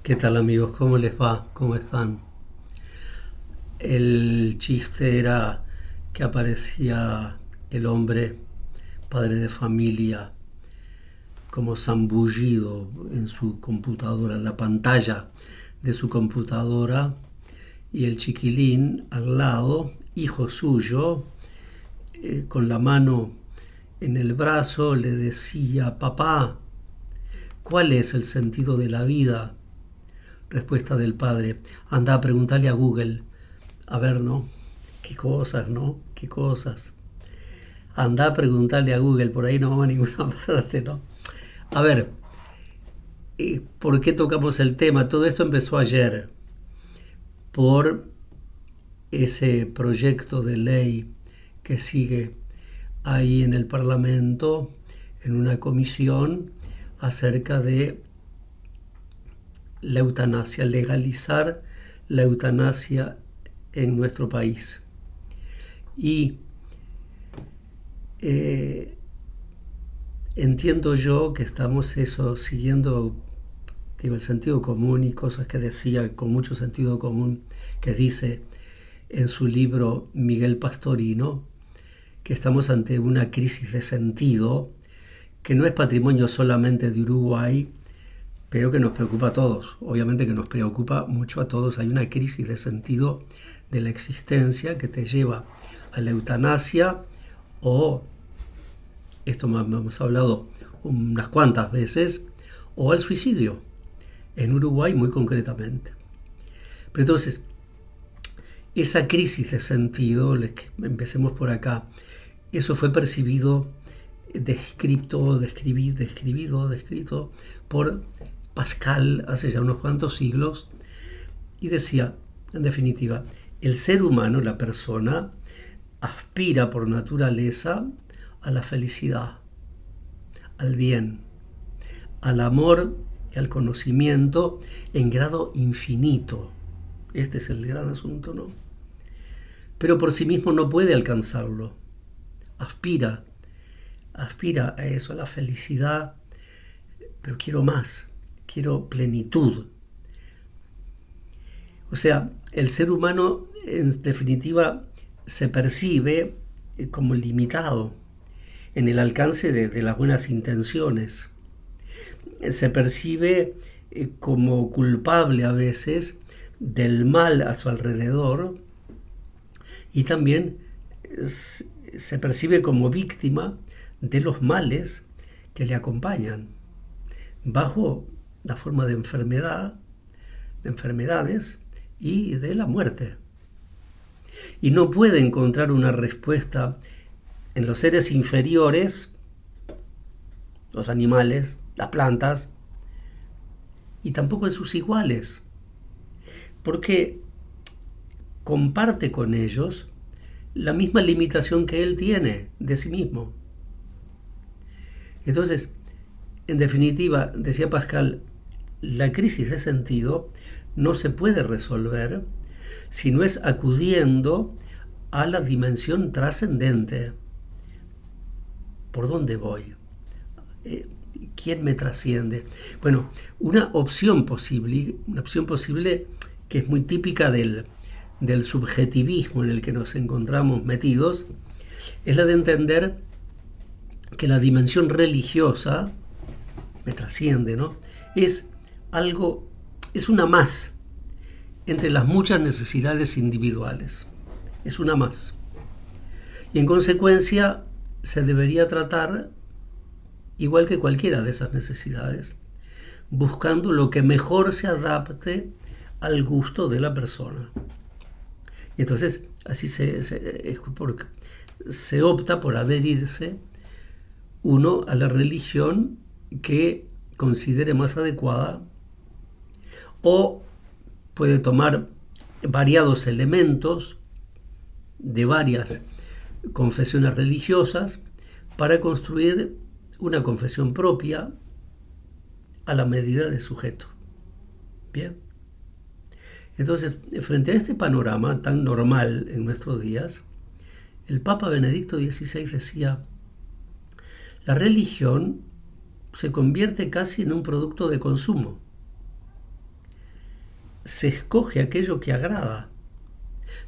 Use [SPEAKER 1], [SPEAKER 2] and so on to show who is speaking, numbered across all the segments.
[SPEAKER 1] ¿Qué tal amigos? ¿Cómo les va? ¿Cómo están? El chiste era que aparecía el hombre, padre de familia, como zambullido en su computadora, en la pantalla de su computadora, y el chiquilín al lado, hijo suyo, con la mano en el brazo, le decía: papá, ¿cuál es el sentido de la vida? Respuesta del padre: anda a preguntarle a Google. A ver, ¿no? Qué cosas, ¿no? Qué cosas. Anda a preguntarle a Google, por ahí no vamos a ninguna parte, ¿no? A ver, ¿por qué tocamos el tema? Todo esto empezó ayer por ese proyecto de ley que sigue ahí en el Parlamento, en una comisión, acerca de la eutanasia, legalizar la eutanasia en nuestro país. Y entiendo yo que estamos eso siguiendo, digo, el sentido común y cosas que decía con mucho sentido común, que dice en su libro Miguel Pastorino, que estamos ante una crisis de sentido que no es patrimonio solamente de Uruguay, pero que nos preocupa a todos. Obviamente que nos preocupa mucho a todos. Hay una crisis de sentido de la existencia que te lleva a la eutanasia o, esto hemos hablado unas cuantas veces, o al suicidio, en Uruguay muy concretamente. Pero entonces, esa crisis de sentido, empecemos por acá, eso fue percibido, descrito por Pascal hace ya unos cuantos siglos, y decía, en definitiva, el ser humano, la persona, aspira por naturaleza a la felicidad, al bien, al amor y al conocimiento en grado infinito. Este es el gran asunto, ¿no? Pero por sí mismo no puede alcanzarlo. Aspira a eso, a la felicidad, pero quiero más, quiero plenitud. O sea, el ser humano en definitiva se percibe como limitado en el alcance de las buenas intenciones. Se percibe como culpable a veces del mal a su alrededor y también se percibe como víctima de los males que le acompañan bajo la forma de enfermedad, de enfermedades y de la muerte. Y no puede encontrar una respuesta en los seres inferiores, los animales, las plantas, y tampoco en sus iguales, porque comparte con ellos la misma limitación que él tiene de sí mismo. Entonces, en definitiva, decía Pascal, la crisis de sentido no se puede resolver si no es acudiendo a la dimensión trascendente. ¿Por dónde voy? ¿Quién me trasciende? Bueno, una opción posible que es muy típica del subjetivismo en el que nos encontramos metidos, es la de entender que la dimensión religiosa me trasciende, ¿no? Es algo, es una más entre las muchas necesidades individuales. Es una más. Y en consecuencia se debería tratar igual que cualquiera de esas necesidades, buscando lo que mejor se adapte al gusto de la persona. Y entonces así se opta por adherirse uno a la religión que considere más adecuada, o puede tomar variados elementos de varias confesiones religiosas para construir una confesión propia a la medida de sujeto. Bien. Entonces, frente a este panorama tan normal en nuestros días, el Papa Benedicto XVI decía: la religión se convierte casi en un producto de consumo. se escoge aquello que agrada.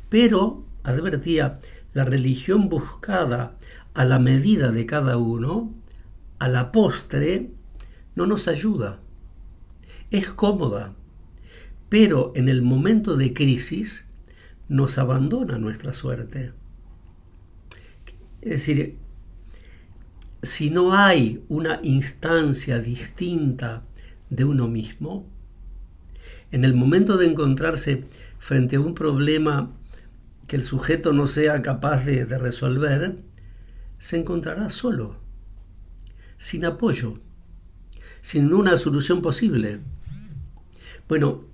[SPEAKER 1] Pero, advertía, la religión buscada a la medida de cada uno, a la postre, no nos ayuda. Es cómoda, pero en el momento de crisis nos abandona nuestra suerte. Es decir, si no hay una instancia distinta de uno mismo, en el momento de encontrarse frente a un problema que el sujeto no sea capaz de resolver, se encontrará solo, sin apoyo, sin una solución posible. Bueno,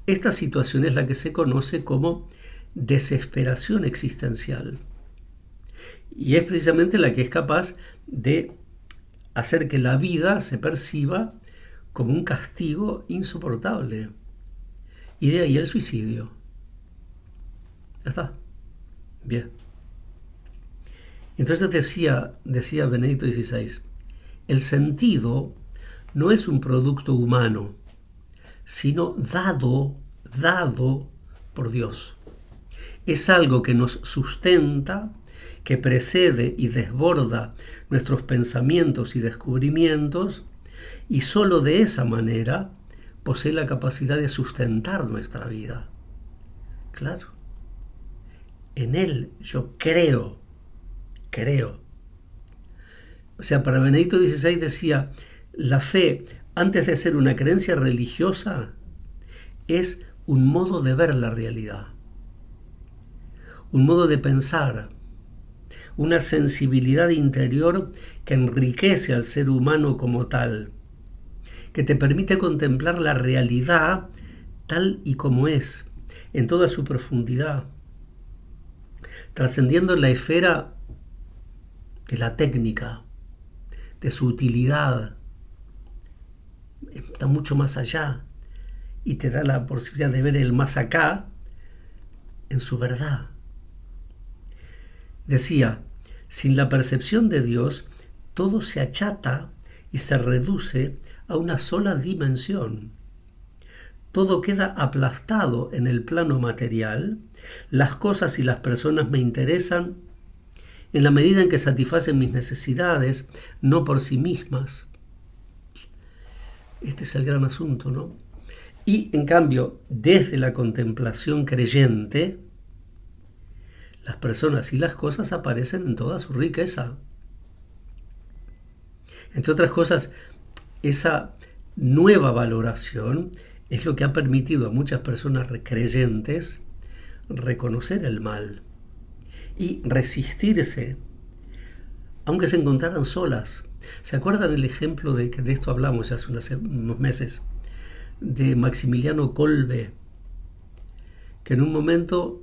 [SPEAKER 1] esta situación es la que se conoce como desesperación existencial. Y es precisamente la que es capaz de hacer que la vida se perciba como un castigo insoportable. Y de ahí el suicidio. Ya está. Bien. Entonces decía Benedicto XVI, el sentido no es un producto humano, sino dado por Dios. Es algo que nos sustenta, que precede y desborda nuestros pensamientos y descubrimientos, y sólo de esa manera posee la capacidad de sustentar nuestra vida. Claro, en Él yo creo. O sea, para Benedicto XVI decía, la fe, antes de ser una creencia religiosa, es un modo de ver la realidad, un modo de pensar, una sensibilidad interior que enriquece al ser humano como tal, que te permite contemplar la realidad tal y como es, en toda su profundidad, trascendiendo la esfera de la técnica, de su utilidad, está mucho más allá y te da la posibilidad de ver el más acá en su verdad. Decía, sin la percepción de Dios, todo se achata y se reduce a una sola dimensión. Todo queda aplastado en el plano material, las cosas y las personas me interesan en la medida en que satisfacen mis necesidades, no por sí mismas. Este es el gran asunto, ¿no? Y en cambio, desde la contemplación creyente, las personas y las cosas aparecen en toda su riqueza. Entre otras cosas, esa nueva valoración es lo que ha permitido a muchas personas creyentes reconocer el mal y resistirse, aunque se encontraran solas. ¿Se acuerdan el ejemplo de que de esto hablamos hace unos meses? De Maximiliano Kolbe, que en un momento,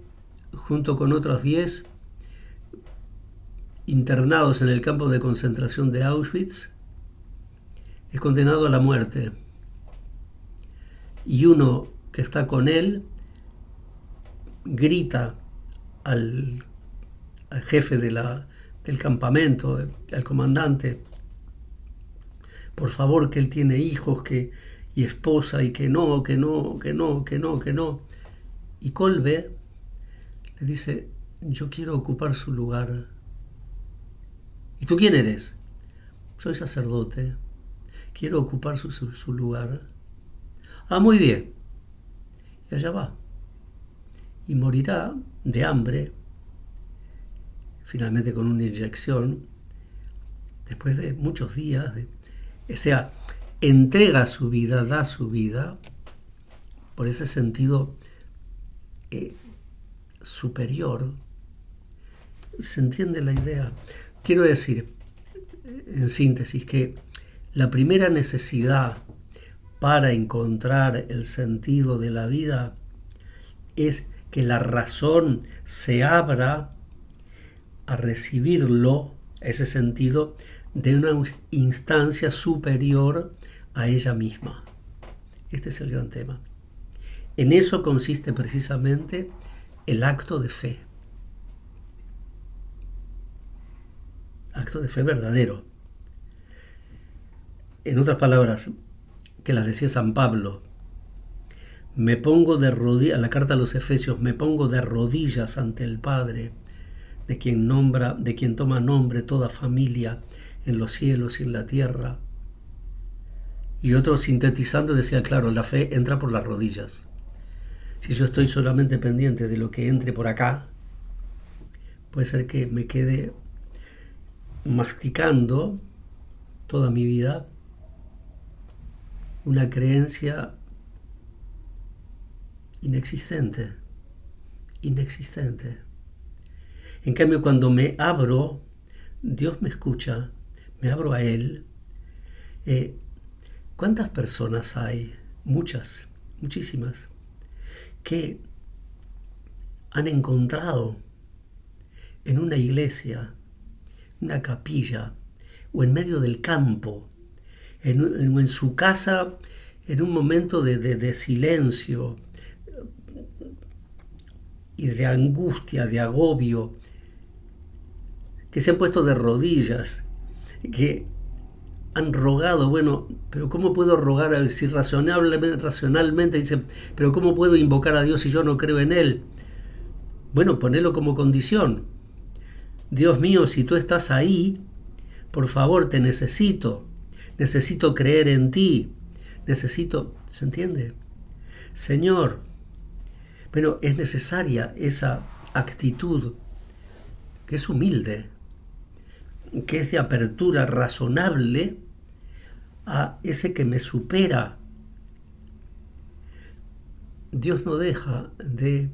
[SPEAKER 1] junto con otros 10 internados en el campo de concentración de Auschwitz, es condenado a la muerte. Y uno que está con él grita al jefe del campamento, al comandante, por favor, que él tiene hijos y esposa, y que no. Y Kolbe le dice, yo quiero ocupar su lugar. ¿Y tú quién eres? Soy sacerdote, quiero ocupar su lugar. Ah, muy bien. Y allá va. Y morirá de hambre, finalmente con una inyección, después de muchos días. O sea, entrega su vida, da su vida, por ese sentido superior. ¿Se entiende la idea? Quiero decir, en síntesis, que la primera necesidad para encontrar el sentido de la vida es que la razón se abra a recibirlo, ese sentido, de una instancia superior a ella misma. Este es el gran tema. En eso consiste precisamente el acto de fe. Acto de fe verdadero. En otras palabras, que las decía San Pablo, Me pongo de rodillas, la carta a los Efesios, me pongo de rodillas ante el Padre, de quien toma nombre toda familia en los cielos y en la tierra. Y otro sintetizando decía, claro, la fe entra por las rodillas. Si yo estoy solamente pendiente de lo que entre por acá, puede ser que me quede masticando toda mi vida una creencia inexistente. En cambio, cuando me abro, Dios me escucha, me abro a Él. ¿Cuántas personas hay? Muchas, muchísimas, que han encontrado en una iglesia, una capilla, o en medio del campo, en su casa, en un momento de silencio y de angustia, de agobio, que se han puesto de rodillas, que han rogado, bueno, pero ¿cómo puedo rogar si racionalmente dicen, pero ¿cómo puedo invocar a Dios si yo no creo en Él? Bueno, ponelo como condición. Dios mío, si tú estás ahí, por favor, te necesito creer en ti, ¿se entiende? Señor, pero es necesaria esa actitud que es humilde, que es de apertura razonable a ese que me supera. Dios no deja de,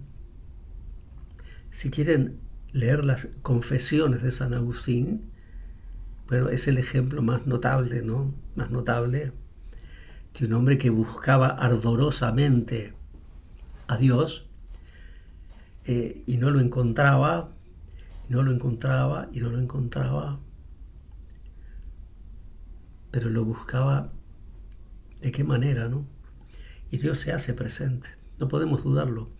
[SPEAKER 1] si quieren leer las confesiones de San Agustín, bueno, es el ejemplo más notable, ¿no? Más notable de un hombre que buscaba ardorosamente a Dios y no lo encontraba, pero lo buscaba. ¿De qué manera, no? Y Dios se hace presente, no podemos dudarlo.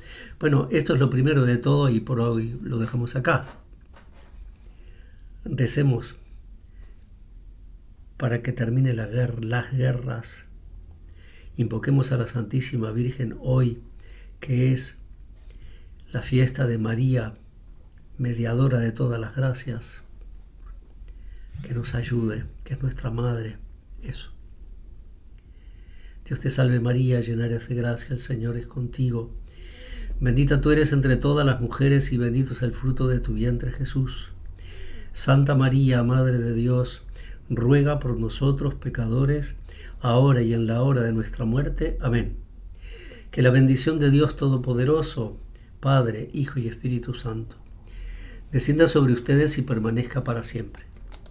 [SPEAKER 1] Bueno, esto es lo primero de todo y por hoy lo dejamos acá. Recemos para que termine las guerras. Invoquemos a la Santísima Virgen hoy, que es la fiesta de María, mediadora de todas las gracias, que nos ayude, que es nuestra Madre. Eso. Dios te salve María, llena eres de gracia, el Señor es contigo. Bendita tú eres entre todas las mujeres y bendito es el fruto de tu vientre Jesús. Santa María, Madre de Dios, ruega por nosotros pecadores, ahora y en la hora de nuestra muerte. Amén. Que la bendición de Dios Todopoderoso, Padre, Hijo y Espíritu Santo, descienda sobre ustedes y permanezca para siempre.